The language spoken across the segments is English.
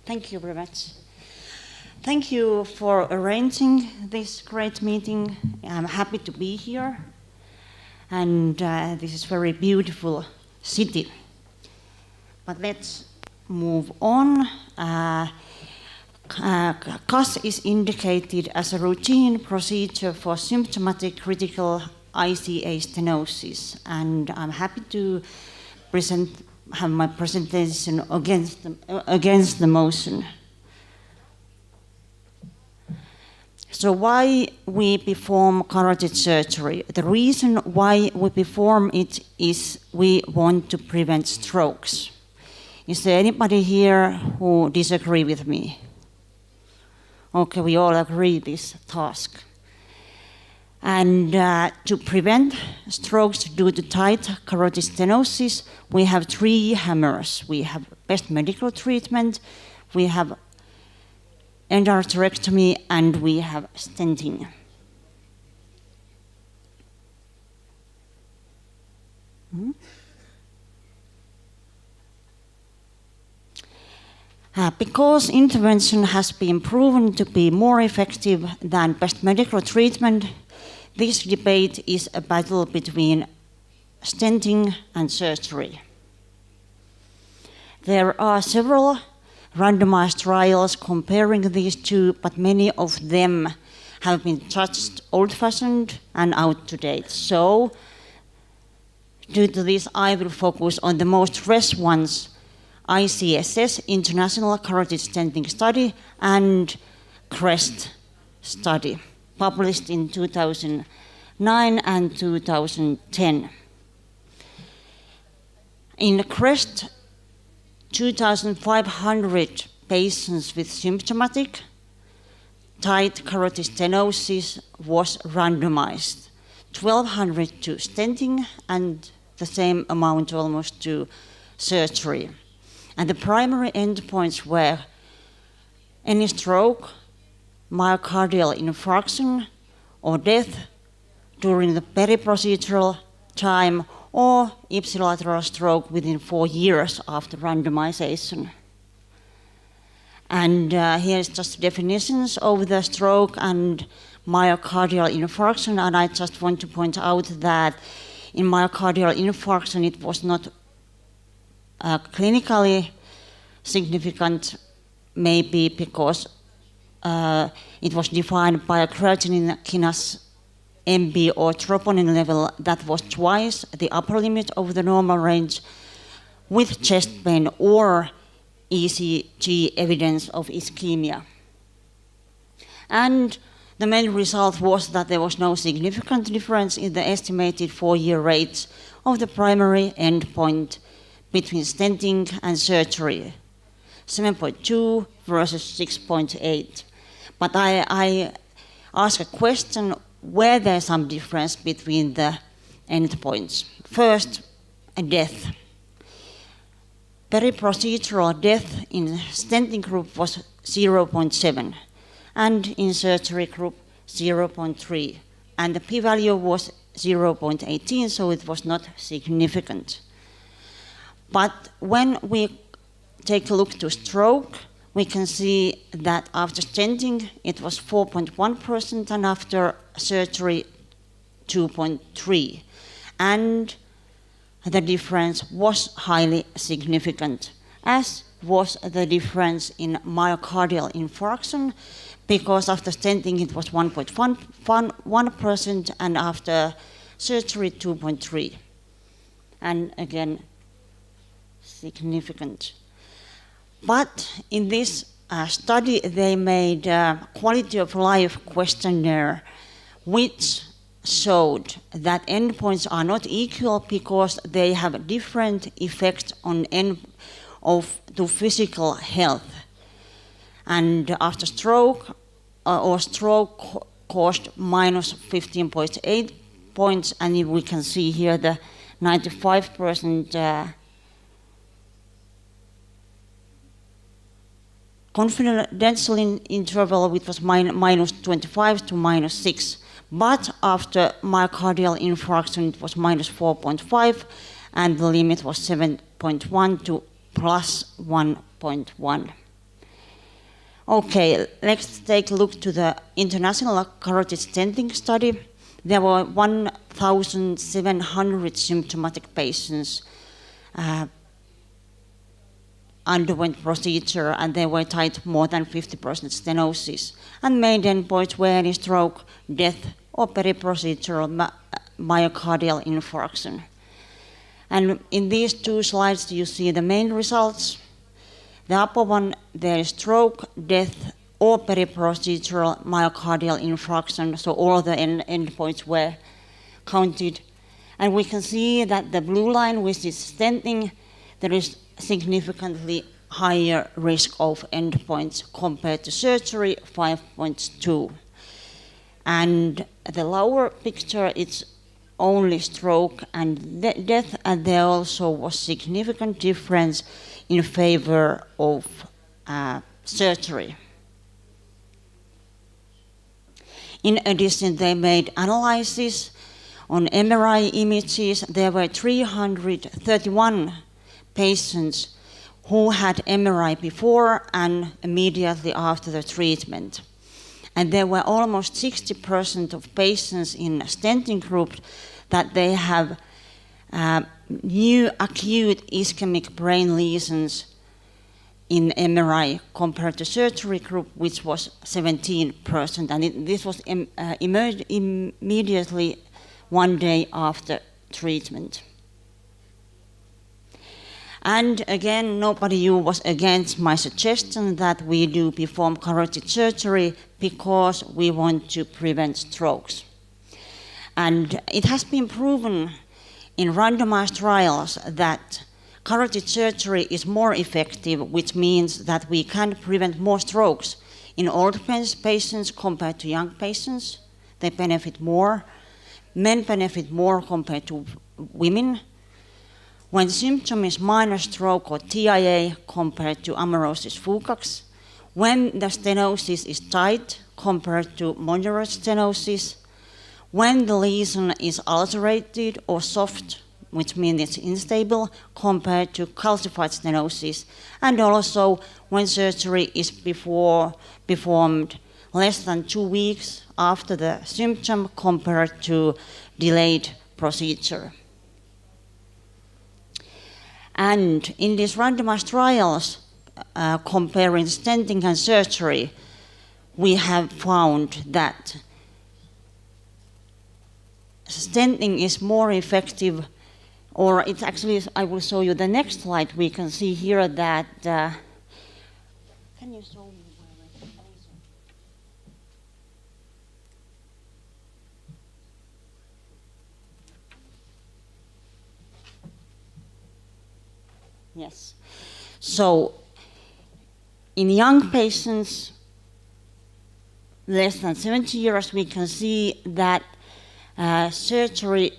Thank you very much. Thank you for arranging this great meeting. I'm happy to be here. And this is a very beautiful city. But let's move on. CAS is indicated as a routine procedure for symptomatic critical ICA stenosis. And I'm happy to have my presentation against the motion. So why we perform carotid surgery? The reason why we perform it is we want to prevent strokes. Is there anybody here who disagree with me? Okay, we all agree this task. And to prevent strokes due to tight carotid stenosis, we have three hammers. We have best medical treatment, we have endarterectomy, and we have stenting. Because intervention has been proven to be more effective than best medical treatment, this debate is a battle between stenting and surgery. There are several randomized trials comparing these two, but many of them have been judged old-fashioned and out-to-date. So, due to this, I will focus on the most fresh ones: ICSS, International Carotid Stenting Study, and CREST study, published in 2009 and 2010. In CREST, 2,500 patients with symptomatic tight carotid stenosis was randomized, 1,200 to stenting and the same amount almost to surgery. And the primary endpoints were any stroke, myocardial infarction, or death during the peri-procedural time, or ipsilateral stroke within 4 years after randomization. And here's just definitions of the stroke and myocardial infarction, and I just want to point out that in myocardial infarction it was not clinically significant, maybe because it was defined by a creatinine kinase MB or troponin level that was twice the upper limit of the normal range, with chest pain or ECG evidence of ischemia. And the main result was that there was no significant difference in the estimated 4-year rates of the primary endpoint between stenting and surgery, 7.2 versus 6.8. But I ask a question: were there some difference between the endpoints? First, death. Peri-procedural death in stenting group was 0.7, and in surgery group 0.3, and the p-value was 0.18, so it was not significant. But when we take a look to stroke, we can see that after stenting it was 4.1%, and after surgery 2.3%. And the difference was highly significant, as was the difference in myocardial infarction, because after stenting it was 1.1%, and after surgery 2.3%. And again, significant. But in this study, they made a quality of life questionnaire, which showed that endpoints are not equal because they have a different effect on to physical health. And after stroke, stroke caused minus 15.8 points, and we can see here the 95% confidential interval, which was minus 25 to minus 6. But after myocardial infarction, it was minus 4.5, and the limit was 7.1 to plus 1.1. Okay, let's take a look to the international carotid stenting study. There were 1,700 symptomatic patients underwent procedure, and they were tied more than 50% stenosis. And main endpoints were any stroke, death, or peri-procedural myocardial infarction. And in these two slides, you see the main results. The upper one, there is stroke, death, or peri-procedural myocardial infarction, so all the endpoints were counted. And we can see that the blue line, which is stenting, there is significantly higher risk of endpoints compared to surgery, 5.2. And the lower picture, it's only stroke and death, and there also was significant difference in favor of surgery. In addition, they made analysis on MRI images. There were 331 patients who had MRI before and immediately after the treatment. And there were almost 60% of patients in a stenting group that they have new acute ischemic brain lesions in MRI compared to surgery group, which was 17%. And this was immediately 1 day after treatment. And again, nobody was against my suggestion that we do perform carotid surgery because we want to prevent strokes. And it has been proven in randomized trials that carotid surgery is more effective, which means that we can prevent more strokes in old patients compared to young patients. They benefit more. Men benefit more compared to women. When symptom is minor stroke or TIA compared to amaurosis fugax, when the stenosis is tight compared to moderate stenosis, when the lesion is ulcerated or soft, which means it's unstable, compared to calcified stenosis, and also when surgery is performed less than 2 weeks after the symptom compared to delayed procedure. And in these randomized trials, comparing stenting and surgery, we have found that stenting is more effective, or it's actually, I will show you the next slide. We can see here that, can you show me? Yes. So in young patients, less than 70 years, we can see that surgery,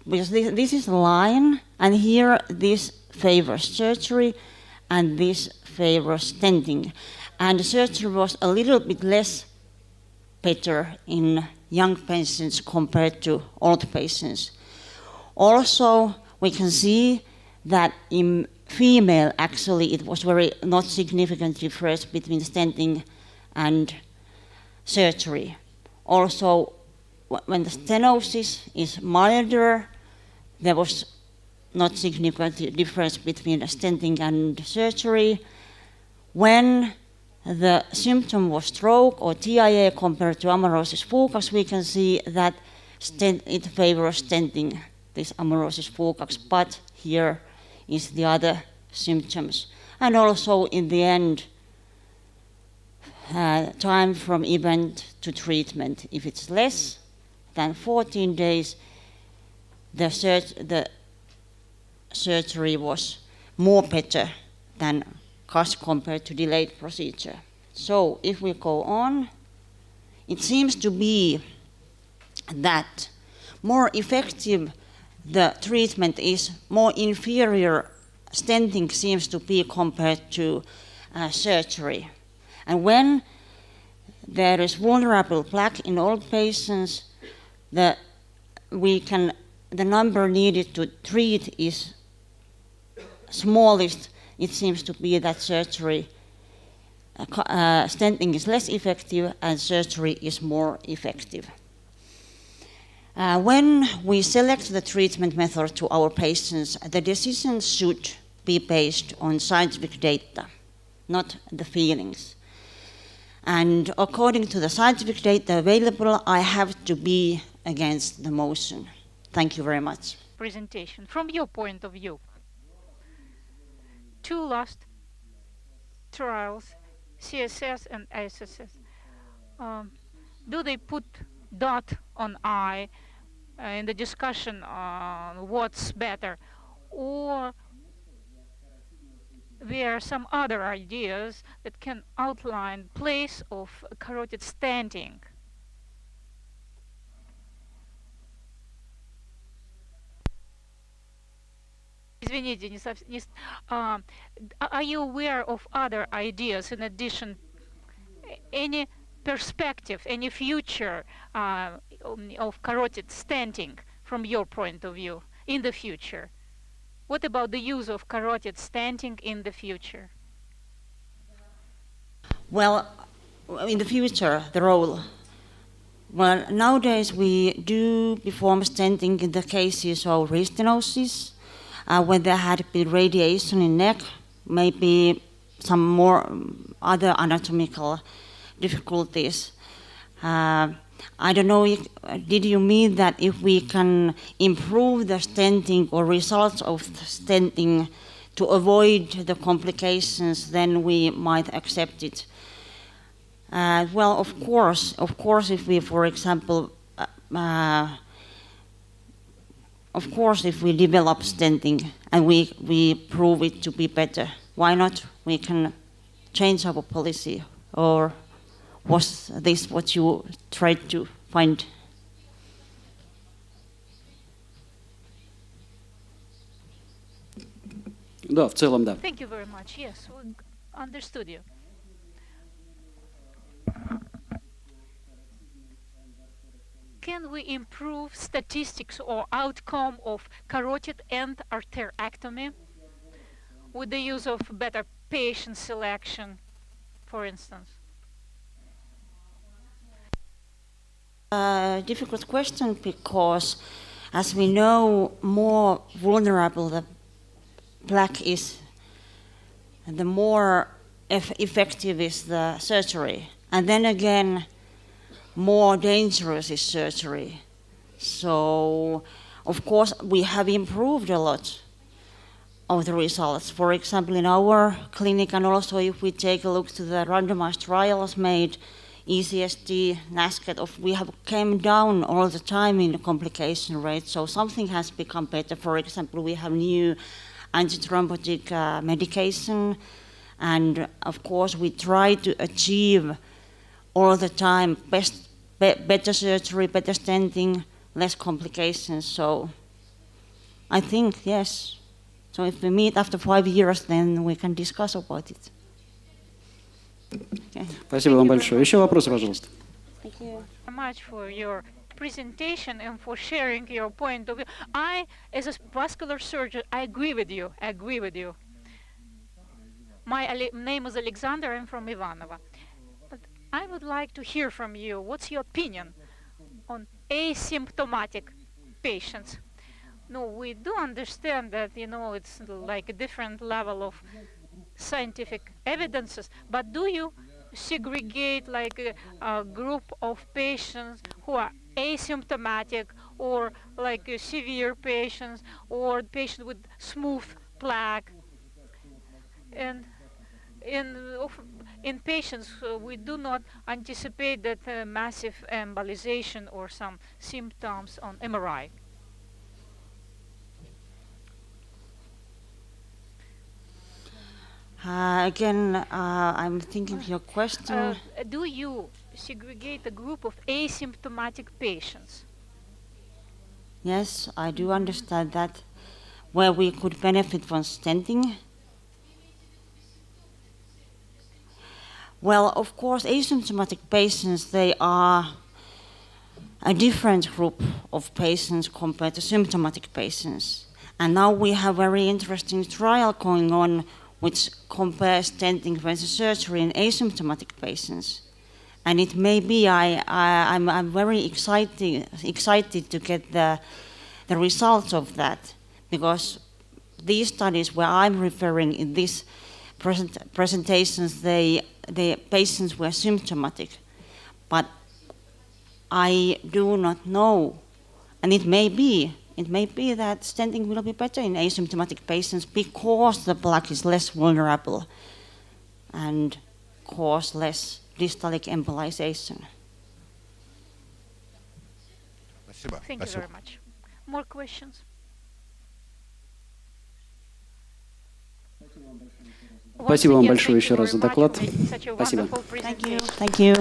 because this is a line, and here this favors surgery, and this favors stenting. And surgery was a little bit less better in young patients compared to old patients. Also, we can see that in female, actually, it was very not significant difference between stenting and surgery. Also, when the stenosis is milder, there was not significant difference between stenting and surgery. When the symptom was stroke or TIA compared to amaurosis fugax, we can see that it favors stenting, this amaurosis fugax, but here is the other symptoms. And also in the end, time from event to treatment. If it's less than 14 days, the surgery was more better than CAS compared to delayed procedure. So if we go on, it seems to be that more effective the treatment is, more inferior stenting seems to be compared to surgery. And when there is vulnerable plaque in old patients, the number needed to treat is smallest. It seems to be that surgery stenting is less effective and surgery is more effective. When we select the treatment method to our patients, the decision should be based on scientific data, not the feelings. And according to the scientific data available, I have to be against the motion. Thank you very much. Presentation. From your point of view, two last trials, CSS and SSS, do they put dot on I in the discussion on what's better, or there are some other ideas that can outline place of carotid stenting? Извините, are you aware of other ideas in addition? Any perspective, any future of carotid stenting from your point of view in the future? What about the use of carotid stenting in the future? Well, in the future, the role. Well, nowadays we do perform stenting in the cases of restenosis, when there had been radiation in neck, maybe some more other anatomical difficulties. I don't know, did you mean that if we can improve the stenting or results of the stenting to avoid the complications, then we might accept it? Well, of course, if we, for example, of course, if we develop stenting and we prove it to be better, why not? We can change our policy. Or was this what you tried to find? Да, в целом, да. Thank you very much. Yes, we understood you. Can we improve statistics or outcome of carotid end arterectomy with the use of better patient selection, for instance? Difficult question, because as we know, more vulnerable the plaque is, the more effective is the surgery. And then again, more dangerous is surgery. So, of course, we have improved a lot of the results. For example, in our clinic, and also if we take a look to the randomized trials made, ECSD, NASCAT, we have came down all the time in the complication rate. So something has become better. For example, we have new antithrombotic medication, and of course we try to achieve all the time better surgery, better stenting, less complications. So I think, yes. So if we meet after 5 years, then we can discuss about it. Okay. Спасибо вам большое. Еще вопросы, пожалуйста. Thank you very much for your presentation and for sharing your point of view. I, as a vascular surgeon, I agree with you. My name is Alexander. I'm from Ivanova. But I would like to hear from you. What's your opinion on asymptomatic patients? No, we do understand that, it's like a different level of scientific evidences, but do you segregate like a group of patients who are asymptomatic, or like severe patients, or patients with smooth plaque? And in patients, we do not anticipate that massive embolization or some symptoms on MRI. Again, I'm thinking of your question. Do you segregate a group of asymptomatic patients? Yes, I do understand that, where we could benefit from stenting. Well, of course, asymptomatic patients, they are a different group of patients compared to symptomatic patients. And now we have a very interesting trial going on which compares stenting versus surgery in asymptomatic patients. And it may be, I'm very excited to get the results of that, because these studies where I'm referring in these presentations, the patients were symptomatic. But I do not know, and it may be that stenting will be better in asymptomatic patients because the plaque is less vulnerable and cause less dystolic embolization. Thank you very much. More questions? Спасибо вам большое еще раз за доклад. Спасибо. Спасибо. Thank you.